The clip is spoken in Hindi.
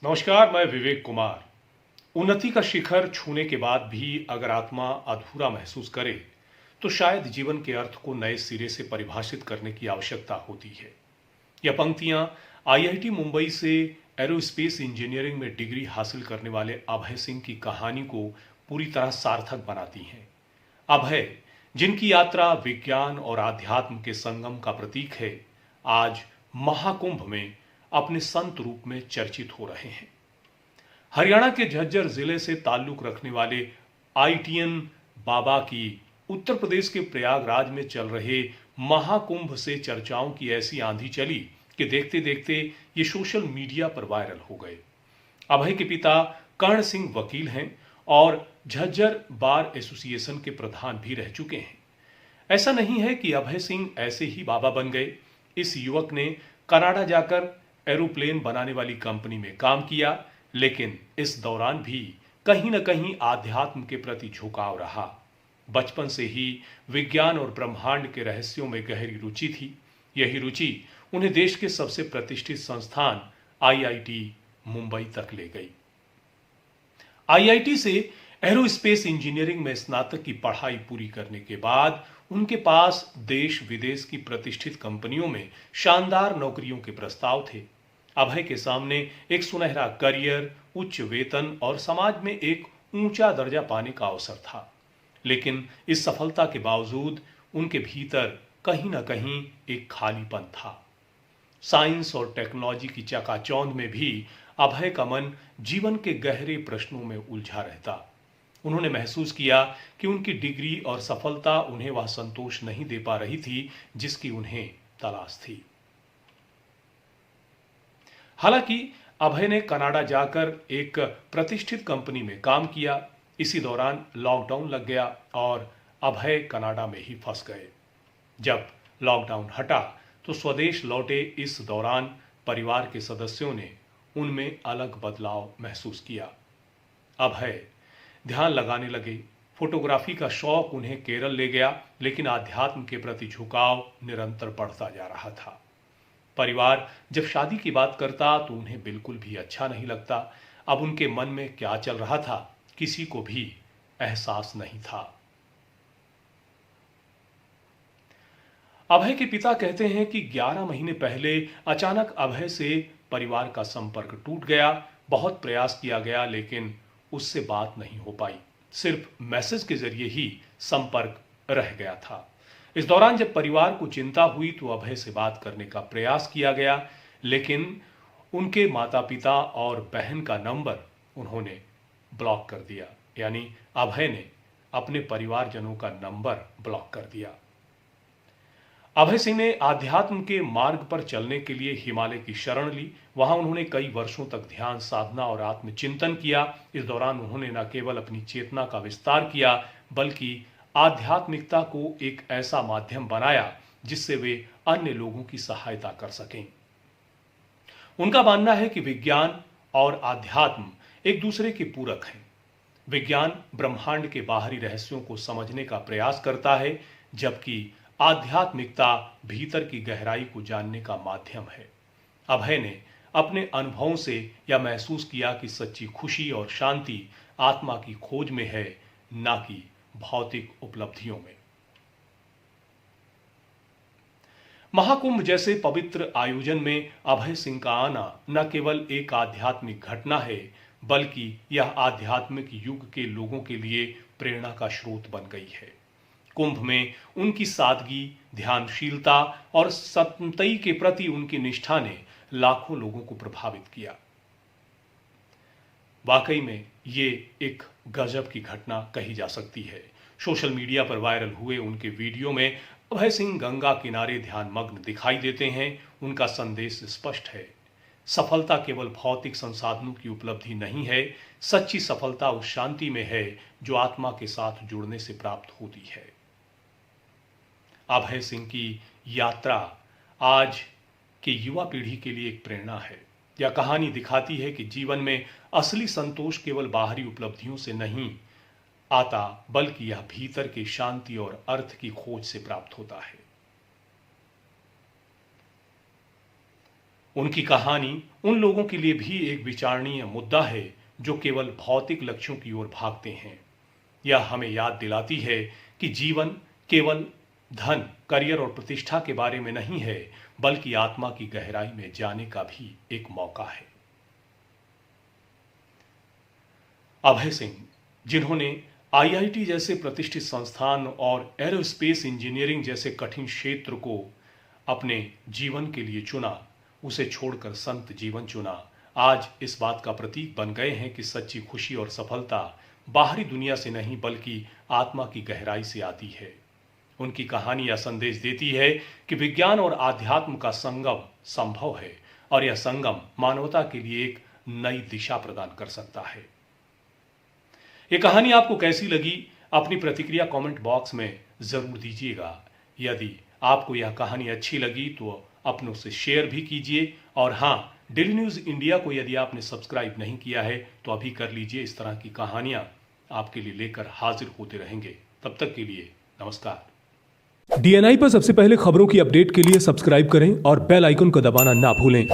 नमस्कार, मैं विवेक कुमार। उन्नति का शिखर छूने के बाद भी अगर आत्मा अधूरा महसूस करे, तो शायद जीवन के अर्थ को नए सिरे से परिभाषित करने की आवश्यकता होती है। यह पंक्तियां आईआईटी मुंबई से एरोस्पेस इंजीनियरिंग में डिग्री हासिल करने वाले अभय सिंह की कहानी को पूरी तरह सार्थक बनाती हैं। अभय, जिनकी यात्रा विज्ञान और आध्यात्म के संगम का प्रतीक है, आज महाकुंभ में अपने संत रूप में चर्चित हो रहे हैं। हरियाणा के झज्जर जिले से ताल्लुक रखने वाले आईटीएन बाबा की उत्तर प्रदेश के प्रयागराज में चल रहे महाकुंभ से चर्चाओं की ऐसी आंधी चली कि देखते देखते ये सोशल मीडिया पर वायरल हो गए। अभय के पिता कर्ण सिंह वकील हैं और झज्जर बार एसोसिएशन के प्रधान भी रह चुके हैं। ऐसा नहीं है कि अभय सिंह ऐसे ही बाबा बन गए। इस युवक ने कनाडा जाकर एरोप्लेन बनाने वाली कंपनी में काम किया, लेकिन इस दौरान भी कहीं न कहीं आध्यात्म के प्रति झुकाव रहा। बचपन से ही विज्ञान और ब्रह्मांड के रहस्यों में गहरी रुचि थी। यही रुचि उन्हें देश के सबसे प्रतिष्ठित संस्थान आईआईटी मुंबई तक ले गई। आईआईटी से एरोस्पेस इंजीनियरिंग में स्नातक की पढ़ाई पूरी करने के बाद उनके पास देश विदेश की प्रतिष्ठित कंपनियों में शानदार नौकरियों के प्रस्ताव थे। अभय के सामने एक सुनहरा करियर, उच्च वेतन और समाज में एक ऊंचा दर्जा पाने का अवसर था। लेकिन इस सफलता के बावजूद उनके भीतर कहीं ना कहीं एक खालीपन था। साइंस और टेक्नोलॉजी की चकाचौंध में भी अभय का मन जीवन के गहरे प्रश्नों में उलझा रहता। उन्होंने महसूस किया कि उनकी डिग्री और सफलता उन्हें वह संतोष नहीं दे पा रही थी जिसकी उन्हें तलाश थी। हालांकि अभय ने कनाडा जाकर एक प्रतिष्ठित कंपनी में काम किया। इसी दौरान लॉकडाउन लग गया और अभय कनाडा में ही फंस गए। जब लॉकडाउन हटा तो स्वदेश लौटे। इस दौरान परिवार के सदस्यों ने उनमें अलग बदलाव महसूस किया। अभय ध्यान लगाने लगे। फोटोग्राफी का शौक उन्हें केरल ले गया, लेकिन आध्यात्म के प्रति झुकाव निरंतर बढ़ता जा रहा था। परिवार जब शादी की बात करता तो उन्हें बिल्कुल भी अच्छा नहीं लगता। अब उनके मन में क्या चल रहा था, किसी को भी एहसास नहीं था। अभय के पिता कहते हैं कि 11 महीने पहले अचानक अभय से परिवार का संपर्क टूट गया। बहुत प्रयास किया गया, लेकिन उससे बात नहीं हो पाई। सिर्फ मैसेज के जरिए ही संपर्क रह गया था। इस दौरान जब परिवार को चिंता हुई तो अभय से बात करने का प्रयास किया गया, लेकिन उनके माता पिता और बहन का नंबर उन्होंने ब्लॉक कर दिया। यानी अभय ने अपने परिवारजनों का नंबर ब्लॉक कर दिया। अभय सिंह ने आध्यात्म के मार्ग पर चलने के लिए हिमालय की शरण ली। वहां उन्होंने कई वर्षों तक ध्यान साधना और आत्मचिंतन किया। इस दौरान उन्होंने न केवल अपनी चेतना का विस्तार किया, बल्कि आध्यात्मिकता को एक ऐसा माध्यम बनाया जिससे वे अन्य लोगों की सहायता कर सकें। उनका मानना है कि विज्ञान और आध्यात्म एक दूसरे के पूरक हैं। विज्ञान ब्रह्मांड के बाहरी रहस्यों को समझने का प्रयास करता है, जबकि आध्यात्मिकता भीतर की गहराई को जानने का माध्यम है। अभय ने अपने अनुभवों से यह महसूस किया कि सच्ची खुशी और शांति आत्मा की खोज में है, ना कि भौतिक उपलब्धियों में। महाकुंभ जैसे पवित्र आयोजन में अभय सिंह का आना न केवल एक आध्यात्मिक घटना है, बल्कि यह आध्यात्मिक युग के लोगों के लिए प्रेरणा का स्रोत बन गई है। कुंभ में उनकी सादगी, ध्यानशीलता और संतई के प्रति उनकी निष्ठा ने लाखों लोगों को प्रभावित किया। वाकई में ये एक गजब की घटना कही जा सकती है। सोशल मीडिया पर वायरल हुए उनके वीडियो में अभय सिंह गंगा किनारे ध्यानमग्न दिखाई देते हैं। उनका संदेश स्पष्ट है, सफलता केवल भौतिक संसाधनों की उपलब्धि नहीं है। सच्ची सफलता उस शांति में है जो आत्मा के साथ जुड़ने से प्राप्त होती है। अभय सिंह की यात्रा आज की युवा पीढ़ी के लिए एक प्रेरणा है। यह कहानी दिखाती है कि जीवन में असली संतोष केवल बाहरी उपलब्धियों से नहीं आता, बल्कि यह भीतर की शांति और अर्थ की खोज से प्राप्त होता है। उनकी कहानी उन लोगों के लिए भी एक विचारणीय मुद्दा है जो केवल भौतिक लक्ष्यों की ओर भागते हैं। यह हमें याद दिलाती है कि जीवन केवल धन, करियर और प्रतिष्ठा के बारे में नहीं है, बल्कि आत्मा की गहराई में जाने का भी एक मौका है। अभय सिंह, जिन्होंने आईआईटी जैसे प्रतिष्ठित संस्थान और एरोस्पेस इंजीनियरिंग जैसे कठिन क्षेत्र को अपने जीवन के लिए चुना, उसे छोड़कर संत जीवन चुना, आज इस बात का प्रतीक बन गए हैं कि सच्ची खुशी और सफलता बाहरी दुनिया से नहीं बल्कि आत्मा की गहराई से आती है। उनकी कहानी यह संदेश देती है कि विज्ञान और आध्यात्म का संगम संभव है और यह संगम मानवता के लिए एक नई दिशा प्रदान कर सकता है। यह कहानी आपको कैसी लगी? अपनी प्रतिक्रिया कमेंट बॉक्स में जरूर दीजिएगा। यदि आपको यह कहानी अच्छी लगी तो अपनों से शेयर भी कीजिए और हाँ, डेली न्यूज इंडिया को यदि आपने सब्सक्राइब नहीं किया है तो अभी कर लीजिए। इस तरह की कहानियां आपके लिए लेकर हाजिर होते रहेंगे। तब तक के लिए नमस्कार। डीएनआई पर सबसे पहले खबरों की अपडेट के लिए सब्सक्राइब करें और बेल आइकन को दबाना ना भूलें।